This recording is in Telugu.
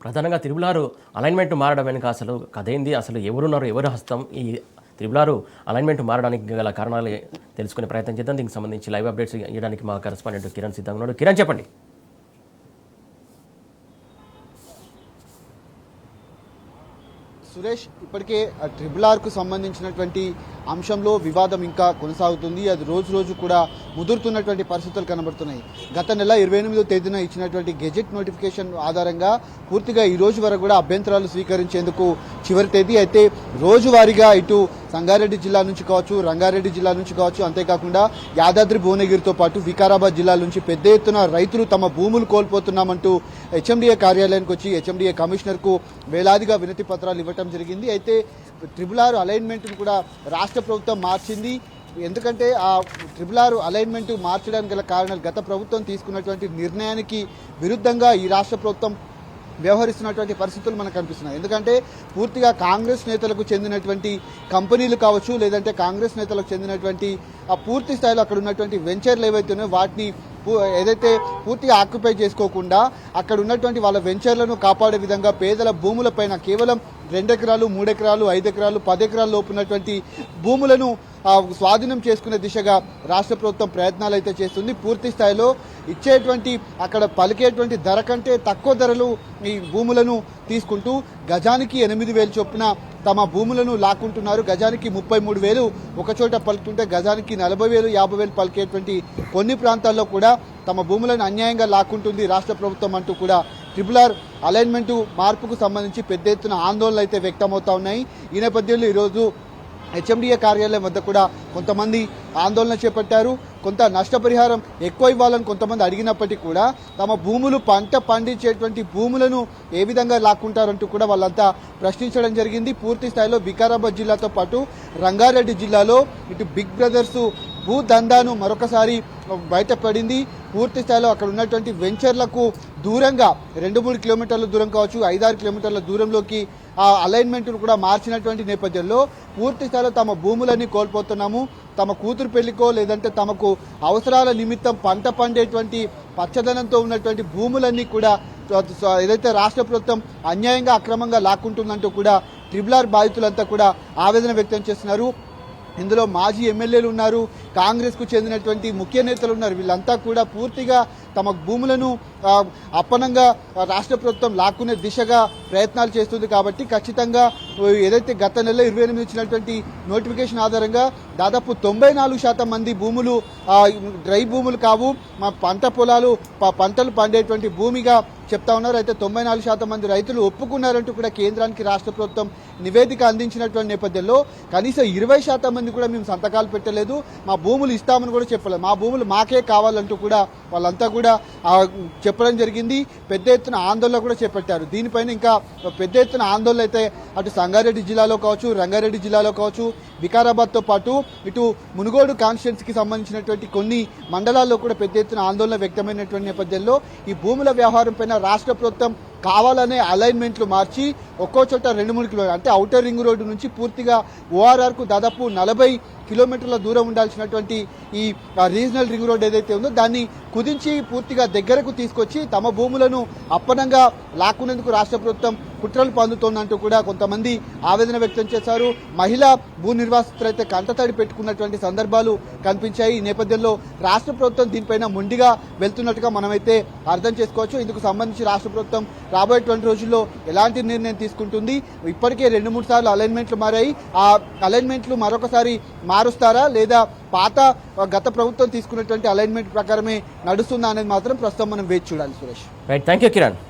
ప్రధానంగా త్రిపులారు అలైన్మెంట్ మారడం వెనుక అసలు కథేంది, అసలు ఎవరున్నారు, ఎవరు హస్తం, ఈ త్రిపులారు అలైన్మెంట్ మారడానికి గల కారణాలు తెలుసుకునే ప్రయత్నం చేద్దాం. దీనికి సంబంధించి లైవ్ అప్డేట్స్ ఇవ్వడానికి మా కరెస్పాండెంట్ కిరణ్ సిద్ధంగా ఉన్నాడు. కిరణ్, చెప్పండి. సురేష్, ఇప్పటికే ట్రిపుల్ సంబంధించినటువంటి అంశంలో వివాదం ఇంకా కొనసాగుతుంది. అది రోజు రోజు కూడా ముదురుతున్నటువంటి పరిస్థితులు కనబడుతున్నాయి. గత నెల 28వ తేదీన ఇచ్చినటువంటి గెజెట్ నోటిఫికేషన్ ఆధారంగా పూర్తిగా ఈ రోజు వరకు కూడా అభ్యంతరాలు స్వీకరించేందుకు చివరి తేదీ. అయితే రోజువారీగా ఇటు సంగారెడ్డి జిల్లా నుంచి కావచ్చు, రంగారెడ్డి జిల్లా నుంచి కావచ్చు, అంతేకాకుండా యాదాద్రి భువనగిరితో పాటు వికారాబాద్ జిల్లా నుంచి పెద్ద ఎత్తున రైతులు తమ భూములు కోల్పోతున్నామంటూ హెచ్ఎండిఏ కార్యాలయానికి వచ్చి హెచ్ఎండిఏ కమిషనర్కు వేలాదిగా వినతి పత్రాలు ఇవ్వటం జరిగింది. అయితే ట్రిపుల్ ఆర్ అలైన్మెంట్ను కూడా రాష్ట్ర ప్రభుత్వం మార్చింది. ఎందుకంటే ఆ ట్రిపుల్ ఆర్ అలైన్మెంట్ మార్చడానికి గల కారణాలు గత ప్రభుత్వం తీసుకున్నటువంటి నిర్ణయానికి విరుద్ధంగా ఈ రాష్ట్ర ప్రభుత్వం వ్యవహరిస్తున్నటువంటి పరిస్థితులు మనకు కనిపిస్తున్నాయి. ఎందుకంటే పూర్తిగా కాంగ్రెస్ నేతలకు చెందినటువంటి కంపెనీలు కావచ్చు, లేదంటే కాంగ్రెస్ నేతలకు చెందినటువంటి ఆ పూర్తి స్థాయిలో అక్కడ ఉన్నటువంటి వెంచర్లు ఏవైతే ఉన్నాయో వాటిని ఏదైతే పూర్తిగా ఆక్యుపై చేసుకోకుండా అక్కడ ఉన్నటువంటి వాళ్ళ వెంచర్లను కాపాడే విధంగా పేదల భూములపైన కేవలం 2 ఎకరాలు, 3 ఎకరాలు, 5 ఎకరాలు, 10 ఎకరాల లోపు ఉన్నటువంటి భూములను స్వాధీనం చేసుకునే దిశగా రాష్ట్ర ప్రభుత్వం ప్రయత్నాలు అయితే చేస్తుంది. పూర్తి స్థాయిలో ఇచ్చేటువంటి అక్కడ పలికేటువంటి ధర కంటే తక్కువ ధరలు ఈ భూములను తీసుకుంటూ గజానికి 8,000 చొప్పున తమ భూములను లాక్కుంటున్నారు. గజానికి 33,000 ఒక చోట పలుకుతుంటే గజానికి 40,000, 50,000 పలికేటువంటి కొన్ని ప్రాంతాల్లో కూడా తమ భూములను అన్యాయంగా లాక్కుంటుంది రాష్ట్ర ప్రభుత్వం అంటూ కూడా ట్రిపుల్ ఆర్ అలైన్మెంటు మార్పుకు సంబంధించి పెద్ద ఎత్తున ఆందోళనలు అయితే వ్యక్తమవుతా ఉన్నాయి. ఈ నేపథ్యంలో ఈరోజు హెచ్ఎండిఏ కార్యాలయం వద్ద కూడా కొంతమంది ఆందోళన చేపట్టారు. కొంత నష్టపరిహారం ఎక్కువ ఇవ్వాలని కొంతమంది అడిగినప్పటికీ కూడా తమ భూములు పంట పండించేటువంటి భూములను ఏ విధంగా లాక్కుంటారంటూ కూడా వాళ్ళంతా ప్రశ్నించడం జరిగింది. పూర్తి స్థాయిలో వికారాబాద్ జిల్లాతో పాటు రంగారెడ్డి జిల్లాలో ఇటు బిగ్ బ్రదర్స్ భూ దందాను మరొకసారి బయటపడింది. పూర్తి స్థాయిలో అక్కడ ఉన్నటువంటి వెంచర్లకు దూరంగా 2-3 కిలోమీటర్ల దూరం కావచ్చు, 5-6 కిలోమీటర్ల దూరంలోకి ఆ అలైన్మెంట్ను కూడా మార్చినటువంటి నేపథ్యంలో పూర్తి స్థాయిలో తమ భూములన్నీ కోల్పోతున్నాము. తమ కూతురు పెళ్లికో లేదంటే తమకు అవసరాల నిమిత్తం పంట పండేటువంటి పచ్చదనంతో ఉన్నటువంటి భూములన్నీ కూడా ఏదైతే రాష్ట్ర ప్రభుత్వం అన్యాయంగా అక్రమంగా లాక్కుంటుందంటూ కూడా ట్రిపుల్ ఆర్ బాధితులంతా కూడా ఆవేదన వ్యక్తం చేస్తున్నారు. ఇందులో మాజీ ఎమ్మెల్యేలు ఉన్నారు, కాంగ్రెస్కు చెందినటువంటి ముఖ్య నేతలు ఉన్నారు. వీళ్ళంతా కూడా పూర్తిగా తమ భూములను అప్పనంగా రాష్ట్ర ప్రభుత్వం లాక్కునే దిశగా ప్రయత్నాలు చేస్తుంది. కాబట్టి ఖచ్చితంగా ఏదైతే గత నెల 28 ఇచ్చినటువంటి నోటిఫికేషన్ ఆధారంగా దాదాపు 94% మంది భూములు డ్రై భూములు కావు, మా పంట పొలాలు పంటలు పండేటువంటి భూమిగా చెప్తా ఉన్నారు. అయితే 94% మంది రైతులు ఒప్పుకున్నారంటూ కూడా కేంద్రానికి రాష్ట్ర ప్రభుత్వం నివేదిక అందించినటువంటి నేపథ్యంలో కనీసం 20% మంది కూడా మేము సంతకాలు పెట్టలేదు, మా భూములు ఇస్తామని కూడా చెప్పలేదు, మా భూములు మాకే కావాలంటూ కూడా వాళ్ళంతా కూడా చెప్పడం జరిగింది. పెద్ద ఎత్తున ఆందోళన కూడా చేపట్టారు. దీనిపైన ఇంకా పెద్ద ఎత్తున ఆందోళన అయితే అటు సంగారెడ్డి జిల్లాలో కావచ్చు, రంగారెడ్డి జిల్లాలో కావచ్చు, వికారాబాద్తో పాటు ఇటు మునుగోడు కాన్స్టిట్యున్సీకి సంబంధించినటువంటి కొన్ని మండలాల్లో కూడా పెద్ద ఎత్తున ఆందోళన వ్యక్తమైనటువంటి నేపథ్యంలో ఈ భూముల వ్యవహారం పైన రాష్ట్ర ప్రభుత్వం కావాలనే అలైన్మెంట్లు మార్చి ఒక్కో చోట 2-3 కిలోమీటర్లు అంటే ఔటర్ రింగ్ రోడ్డు నుంచి పూర్తిగా ఓఆర్ఆర్కు దాదాపు 40 కిలోమీటర్ల దూరం ఉండాల్సినటువంటి ఈ రీజనల్ రింగ్ రోడ్ ఏదైతే ఉందో దాన్ని కుదించి పూర్తిగా దగ్గరకు తీసుకొచ్చి తమ భూములను అప్పనంగా లాక్కునేందుకు రాష్ట్ర ప్రభుత్వం కుట్రలు పొందుతోందంటూ కూడా కొంతమంది ఆవేదన వ్యక్తం చేశారు. మహిళా భూ నిర్వాసితులైతే కంటతడి పెట్టుకున్నటువంటి సందర్భాలు కనిపించాయి. ఈ నేపథ్యంలో రాష్ట్ర ప్రభుత్వం దీనిపైన మొండిగా వెళ్తున్నట్టుగా మనమైతే అర్థం చేసుకోవచ్చు. ఇందుకు సంబంధించి రాష్ట్ర ప్రభుత్వం రాబోయేటువంటి రోజుల్లో ఎలాంటి నిర్ణయం తీసుకుంటుంది, ఇప్పటికే 2-3 సార్లు అలైన్మెంట్లు మారాయి, ఆ అలైన్మెంట్లు మరొకసారి మారుస్తారా లేదా పాత గత ప్రభుత్వం తీసుకున్నటువంటి అలైన్మెంట్ ప్రకారమే నడుస్తుందా అనేది మాత్రం ప్రస్తుతం మనం వేచి చూడాలి. Suresh, right, thank you Kiran.